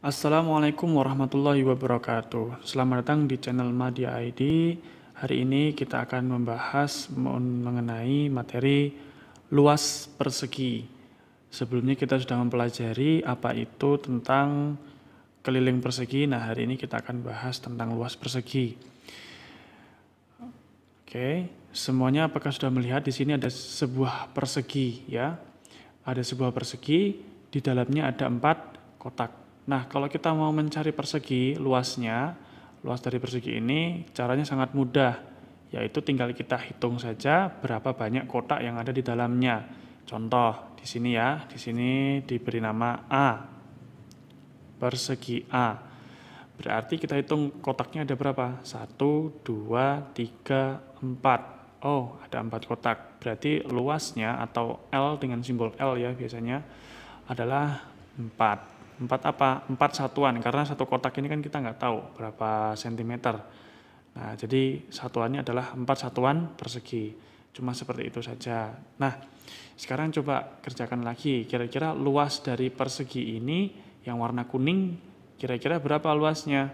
Assalamualaikum warahmatullahi wabarakatuh. Selamat datang di channel Madya ID. Hari ini kita akan membahas mengenai materi luas persegi. Sebelumnya kita sudah mempelajari apa itu tentang keliling persegi. Nah, hari ini kita akan bahas tentang luas persegi. Oke, semuanya apakah sudah melihat di sini ada sebuah persegi ya? Ada sebuah persegi, di dalamnya ada 4 kotak. Nah, kalau kita mau mencari persegi luasnya, luas dari persegi ini caranya sangat mudah, yaitu tinggal kita hitung saja berapa banyak kotak yang ada di dalamnya. Contoh, di sini ya, di sini diberi nama A, persegi A. Berarti kita hitung kotaknya ada berapa? 1, 2, 3, 4. Oh, ada 4 kotak. Berarti luasnya atau L dengan simbol L ya biasanya adalah 4. 4 apa? 4 satuan, karena satu kotak ini kan kita nggak tahu berapa sentimeter. Nah, jadi satuannya adalah 4 satuan persegi. Cuma seperti itu saja. Nah, sekarang coba kerjakan lagi. Kira-kira luas dari persegi ini yang warna kuning, kira-kira berapa luasnya?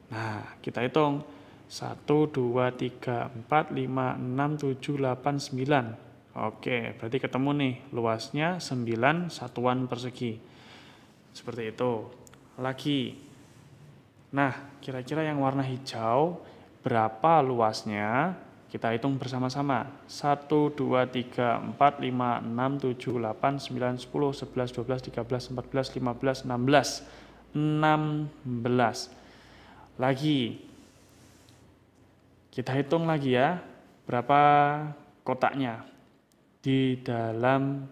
Nah, kita hitung. 1, 2, 3, 4, 5, 6, 7, 8, 9. Oke, berarti ketemu nih luasnya 9 satuan persegi. Seperti itu. Lagi. Nah, kira-kira yang warna hijau berapa luasnya? Kita hitung bersama-sama. 1, 2, 3, 4, 5, 6, 7, 8, 9, 10, 11, 12, 13, 14, 15, 16. 16. Lagi. Kita hitung lagi ya, berapa kotaknya di dalam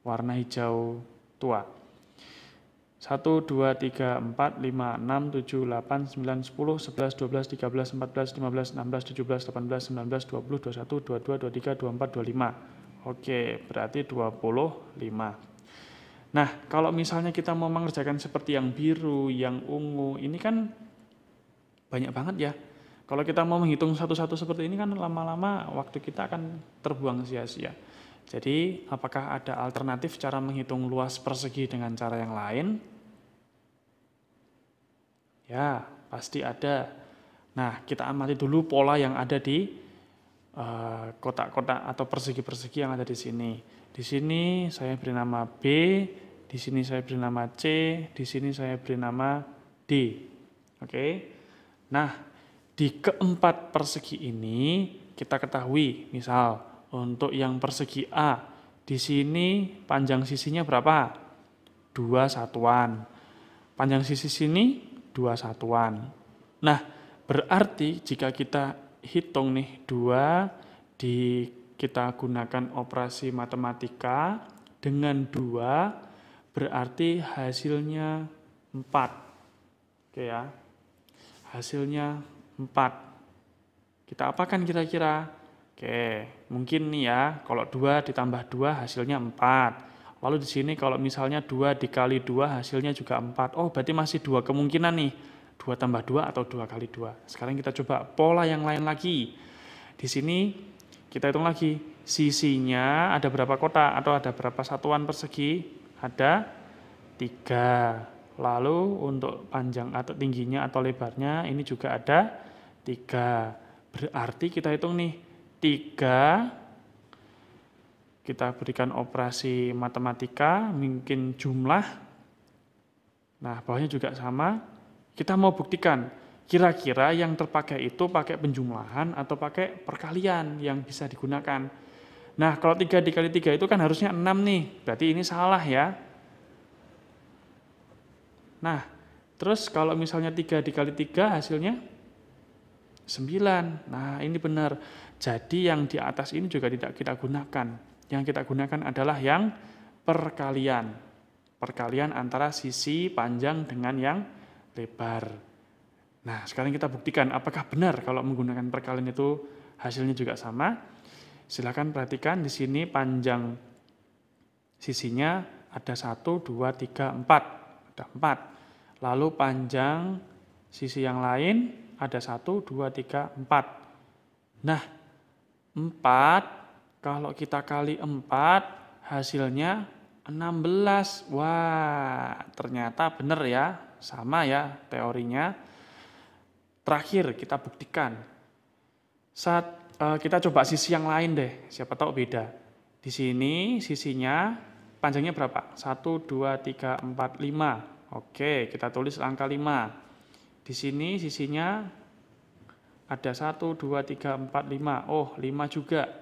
warna hijau tua. 1, 2, 3, 4, 5, 6, 7, 8, 9, 10, 11, 12, 13, 14, 15, 16, 17, 18, 19, 20, 21, 22, 23, 24, 25. Oke, berarti 25. Nah, kalau misalnya kita mau mengerjakan seperti yang biru, yang ungu, ini kan banyak banget ya. Kalau kita mau menghitung satu-satu seperti ini kan lama-lama waktu kita akan terbuang sia-sia. Jadi, apakah ada alternatif cara menghitung luas persegi dengan cara yang lain? Ya, pasti ada. Nah, kita amati dulu pola yang ada di kotak-kotak atau persegi-persegi yang ada di sini. Di sini saya beri nama B, di sini saya beri nama C, di sini saya beri nama D. Oke. Nah, di keempat persegi ini kita ketahui, misal untuk yang persegi A, di sini panjang sisinya berapa? 2 satuan. Panjang sisi sini 2 satuan. Nah, berarti jika kita hitung nih 2 kita gunakan operasi matematika dengan 2 berarti hasilnya 4. Oke ya. Hasilnya 4. Kita apakan kira-kira? Oke, mungkin nih ya, kalau 2 ditambah 2 hasilnya 4. Lalu di sini kalau misalnya 2 dikali 2 hasilnya juga 4. Oh, berarti masih 2 kemungkinan nih. 2 tambah 2 atau 2 kali 2. Sekarang kita coba pola yang lain lagi. Di sini kita hitung lagi. Sisinya ada berapa kotak atau ada berapa satuan persegi? Ada 3. Lalu untuk panjang atau tingginya atau lebarnya ini juga ada 3. Berarti kita hitung nih 3, kita berikan operasi matematika, mungkin jumlah. Nah, bawahnya juga sama. Kita mau buktikan kira-kira yang terpakai itu pakai penjumlahan atau pakai perkalian yang bisa digunakan. Nah, kalau 3 dikali 3 itu kan harusnya 6 nih. Berarti ini salah ya. Nah, terus kalau misalnya 3 dikali 3 hasilnya 9. Nah, ini benar. Jadi yang di atas ini juga tidak kita gunakan. Yang kita gunakan adalah yang perkalian. Perkalian antara sisi panjang dengan yang lebar. Nah, sekarang kita buktikan apakah benar kalau menggunakan perkalian itu hasilnya juga sama. Silakan perhatikan di sini panjang sisinya ada 1, 2, 3, 4. Ada 4. Lalu panjang sisi yang lain ada 1, 2, 3, 4. Nah, 4 kalau kita kali 4 hasilnya 16. Wah, ternyata benar ya. Sama ya teorinya. Terakhir kita buktikan. Kita coba sisi yang lain deh. Siapa tahu beda. Di sini sisinya panjangnya berapa? 1, 2, 3, 4, 5. Oke, kita tulis angka 5. Di sini sisinya ada 1, 2, 3, 4, 5. Oh, 5 juga.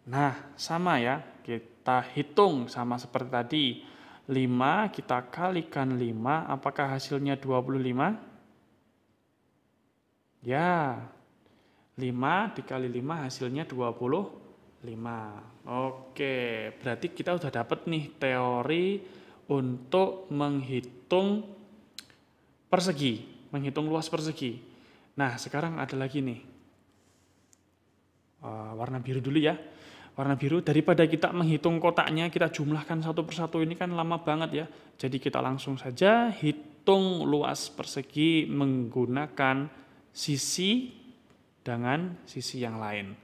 Nah, sama ya. Kita hitung sama seperti tadi. 5 kita kalikan 5, apakah hasilnya 25? Ya, 5 dikali 5 hasilnya 25. Oke, berarti kita udah dapat nih teori untuk menghitung persegi, menghitung luas persegi. Nah, sekarang ada lagi nih. Warna biru dulu ya. Warna biru, daripada kita menghitung kotaknya, kita jumlahkan satu persatu, ini kan lama banget ya. Jadi kita langsung saja hitung luas persegi menggunakan sisi dengan sisi yang lain.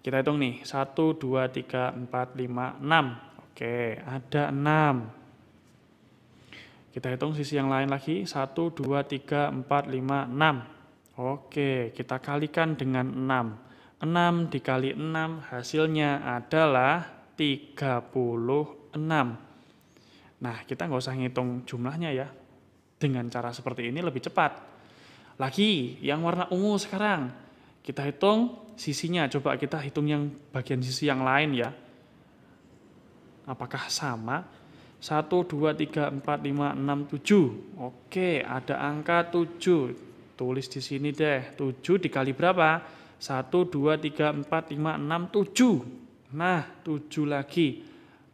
Kita hitung nih, 1, 2, 3, 4, 5, 6. Oke, ada 6. Kita hitung sisi yang lain lagi, 1, 2, 3, 4, 5, 6. Oke, kita kalikan dengan 6. 6 dikali 6 hasilnya adalah 36. Nah, kita nggak usah ngitung jumlahnya ya. Dengan cara seperti ini lebih cepat. Lagi, yang warna ungu sekarang. Kita hitung sisinya. Coba kita hitung yang bagian sisi yang lain ya. Apakah sama? 1, 2, 3, 4, 5, 6, 7. Oke, ada angka 7. Tulis di sini deh. 7 dikali berapa? 1, 2, 3, 4, 5, 6, 7. Nah, 7 lagi.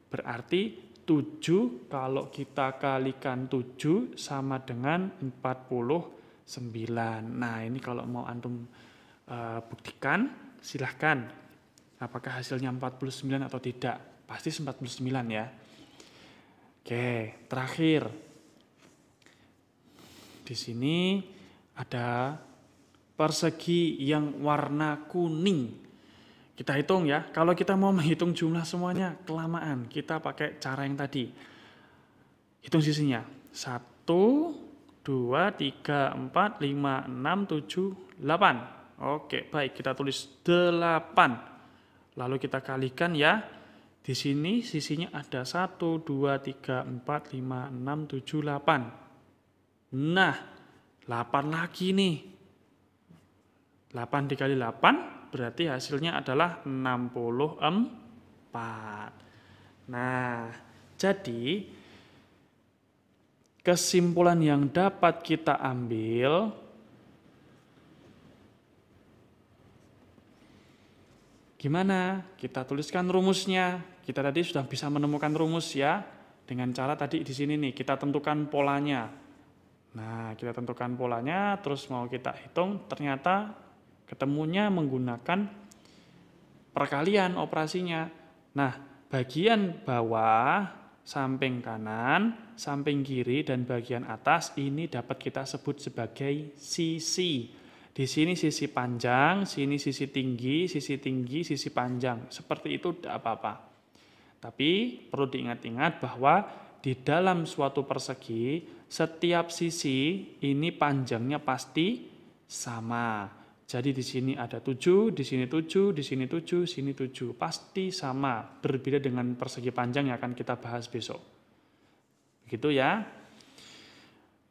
Berarti 7 kalau kita kalikan 7 sama dengan 49. Nah, ini kalau mau antum buktikan, silahkan. Apakah hasilnya 49 atau tidak? Pasti 49 ya. Oke, terakhir. Di sini ada persegi yang warna kuning. Kita hitung ya, kalau kita mau menghitung jumlah semuanya kelamaan, kita pakai cara yang tadi. Hitung sisinya, 1, 2, 3, 4, 5, 6, 7, 8. Oke, baik, kita tulis 8. Lalu kita kalikan ya, di sini sisinya ada 1, 2, 3, 4, 5, 6, 7, 8. Nah, 8 lagi nih. 8 dikali 8 berarti hasilnya adalah 64. Nah, jadi kesimpulan yang dapat kita ambil, gimana? Kita tuliskan rumusnya. Kita tadi sudah bisa menemukan rumus ya. Dengan cara tadi di sini nih, kita tentukan polanya. Nah, kita tentukan polanya, terus mau kita hitung, ternyata ketemunya menggunakan perkalian operasinya. Nah, bagian bawah, samping kanan, samping kiri, dan bagian atas ini dapat kita sebut sebagai sisi. Di sini sisi panjang, sini sisi tinggi, sisi panjang. Seperti itu tidak apa-apa. Tapi perlu diingat-ingat bahwa di dalam suatu persegi, setiap sisi ini panjangnya pasti sama. Jadi di sini ada 7, di sini 7, di sini 7, sini 7. Pasti sama, berbeda dengan persegi panjang yang akan kita bahas besok. Begitu ya.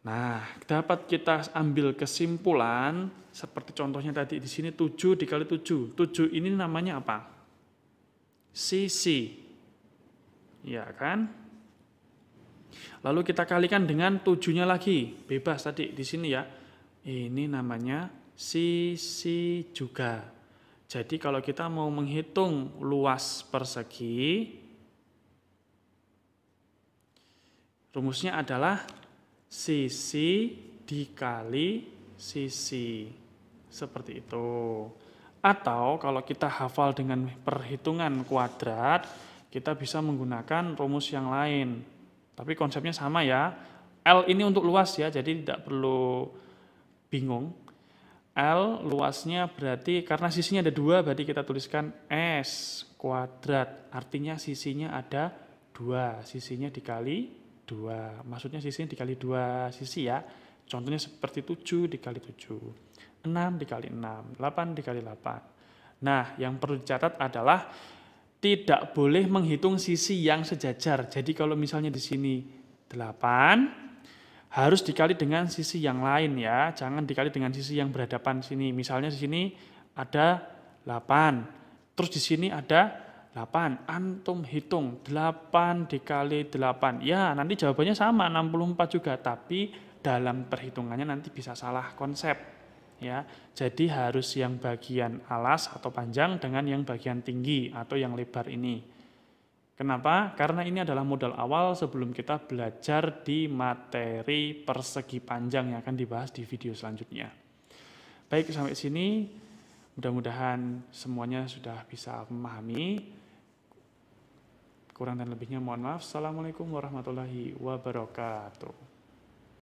Nah, dapat kita ambil kesimpulan seperti contohnya tadi di sini 7 dikali 7. 7 ini namanya apa? Sisi. Ya kan? Lalu kita kalikan dengan 7-nya lagi. Bebas tadi di sini ya. Ini namanya sisi juga. Jadi kalau kita mau menghitung luas persegi, rumusnya adalah sisi dikali sisi. Seperti itu. Atau kalau kita hafal dengan perhitungan kuadrat, kita bisa menggunakan rumus yang lain. Tapi konsepnya sama ya. L ini untuk luas ya, jadi tidak perlu bingung. L luasnya berarti karena sisinya ada 2, berarti kita tuliskan S kuadrat. Artinya sisinya ada 2, sisinya dikali 2. Maksudnya sisinya dikali 2 sisi ya. Contohnya seperti 7 dikali 7, 6 dikali 6, 8 dikali 8. Nah, yang perlu dicatat adalah tidak boleh menghitung sisi yang sejajar. Jadi kalau misalnya di sini 8, harus dikali dengan sisi yang lain ya. Jangan dikali dengan sisi yang berhadapan sini. Misalnya di sini ada 8, terus di sini ada 8. Antum hitung 8 dikali 8. Ya, nanti jawabannya sama 64 juga, tapi dalam perhitungannya nanti bisa salah konsep. Ya, jadi harus yang bagian alas atau panjang dengan yang bagian tinggi atau yang lebar ini. Kenapa? Karena ini adalah modal awal sebelum kita belajar di materi persegi panjang yang akan dibahas di video selanjutnya. Baik, sampai sini mudah-mudahan semuanya sudah bisa memahami. Kurang dan lebihnya mohon maaf. Assalamualaikum warahmatullahi wabarakatuh.